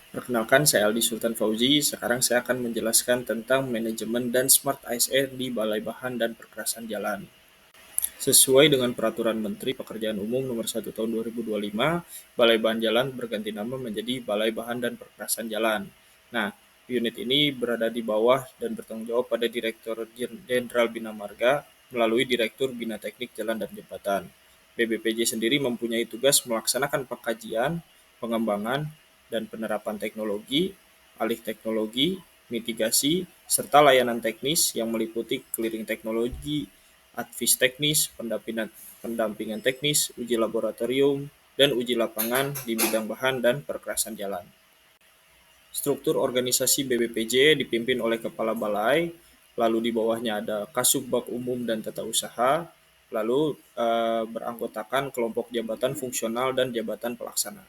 Perkenalkan, saya Aldi Sultan Fauzi. Sekarang saya akan menjelaskan tentang manajemen dan Smart ASN di Balai Bahan dan Perkerasan Jalan. Sesuai dengan Peraturan Menteri Pekerjaan Umum Nomor 1 Tahun 2025, Balai Bahan Jalan berganti nama menjadi Balai Bahan dan Perkerasan Jalan. Nah, unit ini berada di bawah dan bertanggung jawab pada Direktur Jenderal Bina Marga melalui Direktur Bina Teknik Jalan dan Jembatan. BBPJ sendiri mempunyai tugas melaksanakan pengkajian, pengembangan, dan penerapan teknologi, alih teknologi, mitigasi, serta layanan teknis yang meliputi clearing teknologi, advis teknis, pendampingan teknis, uji laboratorium, dan uji lapangan di bidang bahan dan perkerasan jalan. Struktur organisasi BBPJ dipimpin oleh Kepala Balai, lalu di bawahnya ada Kasubag Umum dan Tata Usaha, lalu beranggotakan kelompok jabatan fungsional dan jabatan pelaksana.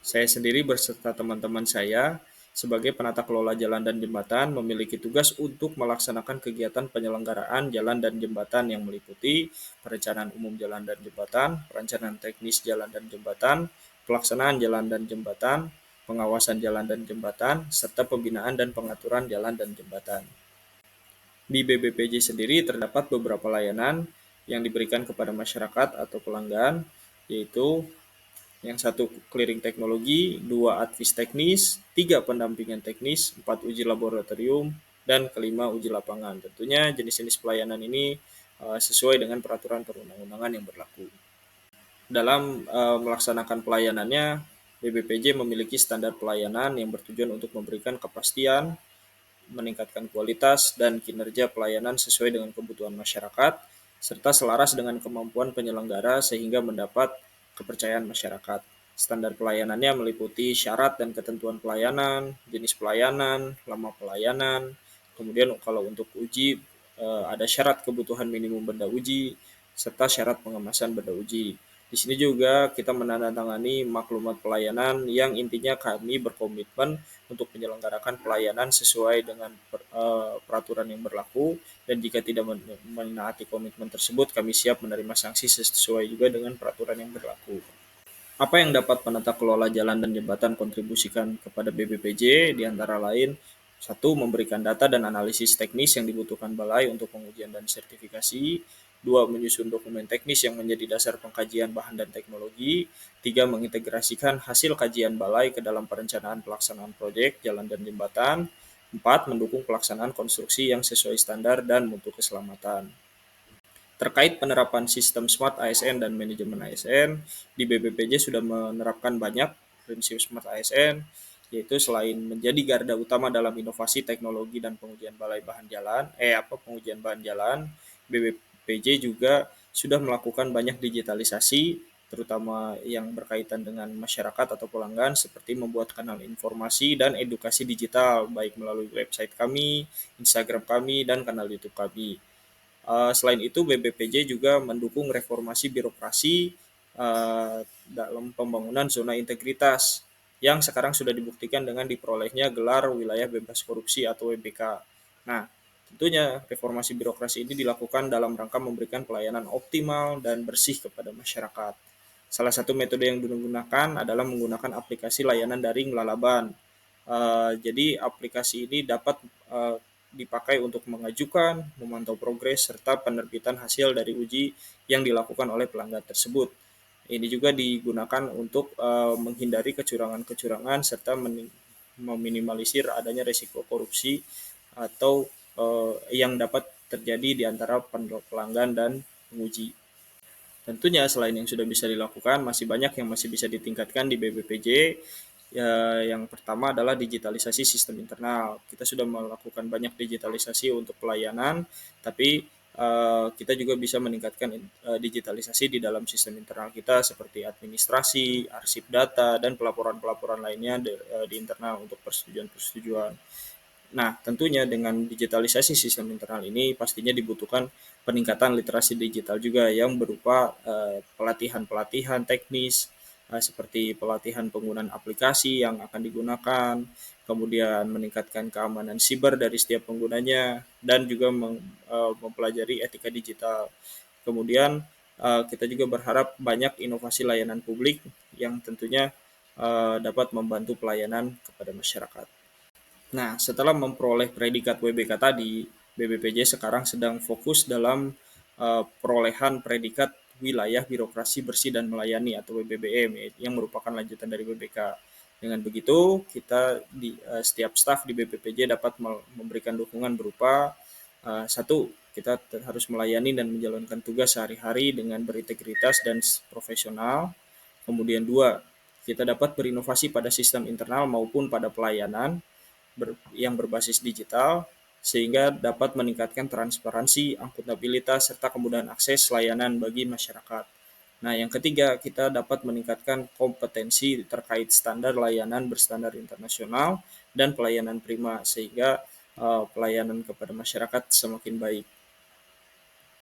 Saya sendiri beserta teman-teman saya sebagai penata kelola jalan dan jembatan memiliki tugas untuk melaksanakan kegiatan penyelenggaraan jalan dan jembatan yang meliputi perencanaan umum jalan dan jembatan, perencanaan teknis jalan dan jembatan, pelaksanaan jalan dan jembatan, pengawasan jalan dan jembatan, serta pembinaan dan pengaturan jalan dan jembatan. Di BBPJ sendiri terdapat beberapa layanan yang diberikan kepada masyarakat atau pelanggan, yaitu yang satu clearing teknologi, dua advis teknis, tiga pendampingan teknis, empat uji laboratorium, dan kelima uji lapangan. Tentunya jenis-jenis pelayanan ini sesuai dengan peraturan perundang-undangan yang berlaku. Dalam melaksanakan pelayanannya, BBPJ memiliki standar pelayanan yang bertujuan untuk memberikan kepastian, meningkatkan kualitas dan kinerja pelayanan sesuai dengan kebutuhan masyarakat, serta selaras dengan kemampuan penyelenggara sehingga mendapat kepercayaan masyarakat. Standar pelayanannya meliputi syarat dan ketentuan pelayanan, jenis pelayanan, lama pelayanan, kemudian kalau untuk uji ada syarat kebutuhan minimum benda uji, serta syarat pengemasan benda uji. Di sini juga kita menandatangani maklumat pelayanan yang intinya kami berkomitmen untuk menyelenggarakan pelayanan sesuai dengan peraturan yang berlaku, dan jika tidak menaati komitmen tersebut kami siap menerima sanksi sesuai juga dengan peraturan yang berlaku. Apa yang dapat penata kelola jalan dan jembatan kontribusikan kepada BBPJ di antara lain: satu, memberikan data dan analisis teknis yang dibutuhkan balai untuk pengujian dan sertifikasi; dua, menyusun dokumen teknis yang menjadi dasar pengkajian bahan dan teknologi; tiga, mengintegrasikan hasil kajian balai ke dalam perencanaan pelaksanaan proyek jalan dan jembatan; empat, mendukung pelaksanaan konstruksi yang sesuai standar dan mutu keselamatan. Terkait penerapan sistem Smart ASN dan manajemen ASN, di BBPJ sudah menerapkan banyak prinsip Smart ASN, yaitu selain menjadi garda utama dalam inovasi teknologi dan pengujian bahan jalan, BBPJ juga sudah melakukan banyak digitalisasi, terutama yang berkaitan dengan masyarakat atau pelanggan, seperti membuat kanal informasi dan edukasi digital, baik melalui website kami, Instagram kami, dan kanal YouTube kami. Selain itu, BBPJ juga mendukung reformasi birokrasi dalam pembangunan zona integritas yang sekarang sudah dibuktikan dengan diperolehnya gelar wilayah bebas korupsi atau WBK. Nah, tentunya reformasi birokrasi ini dilakukan dalam rangka memberikan pelayanan optimal dan bersih kepada masyarakat. Salah satu metode yang digunakan adalah menggunakan aplikasi layanan daring Lalaban. Jadi aplikasi ini dapat dipakai untuk mengajukan, memantau progres, serta penerbitan hasil dari uji yang dilakukan oleh pelanggan tersebut. Ini juga digunakan untuk menghindari kecurangan-kecurangan serta meminimalisir adanya risiko korupsi atau yang dapat terjadi di antara pelanggan dan penguji. Tentunya selain yang sudah bisa dilakukan, masih banyak yang masih bisa ditingkatkan di BBPJ. Ya, yang pertama adalah digitalisasi sistem internal. Kita sudah melakukan banyak digitalisasi untuk pelayanan, tapi kita juga bisa meningkatkan digitalisasi di dalam sistem internal kita seperti administrasi, arsip data, dan pelaporan-pelaporan lainnya di internal untuk persetujuan-persetujuan. Nah, tentunya dengan digitalisasi sistem internal ini pastinya dibutuhkan peningkatan literasi digital juga yang berupa pelatihan-pelatihan teknis seperti pelatihan penggunaan aplikasi yang akan digunakan, kemudian meningkatkan keamanan siber dari setiap penggunanya, dan juga mempelajari etika digital. Kemudian kita juga berharap banyak inovasi layanan publik yang tentunya dapat membantu pelayanan kepada masyarakat. Nah, setelah memperoleh predikat WBK tadi, BPPJ sekarang sedang fokus dalam perolehan predikat wilayah birokrasi bersih dan melayani atau WBBM yang merupakan lanjutan dari WBK. Dengan begitu, kita di setiap staf di BPPJ dapat memberikan dukungan berupa satu, kita harus melayani dan menjalankan tugas sehari-hari dengan berintegritas dan profesional. Kemudian dua, kita dapat berinovasi pada sistem internal maupun pada pelayanan yang berbasis digital sehingga dapat meningkatkan transparansi, akuntabilitas, serta kemudahan akses layanan bagi masyarakat. Nah, yang ketiga, kita dapat meningkatkan kompetensi terkait standar layanan berstandar internasional dan pelayanan prima, sehingga pelayanan kepada masyarakat semakin baik.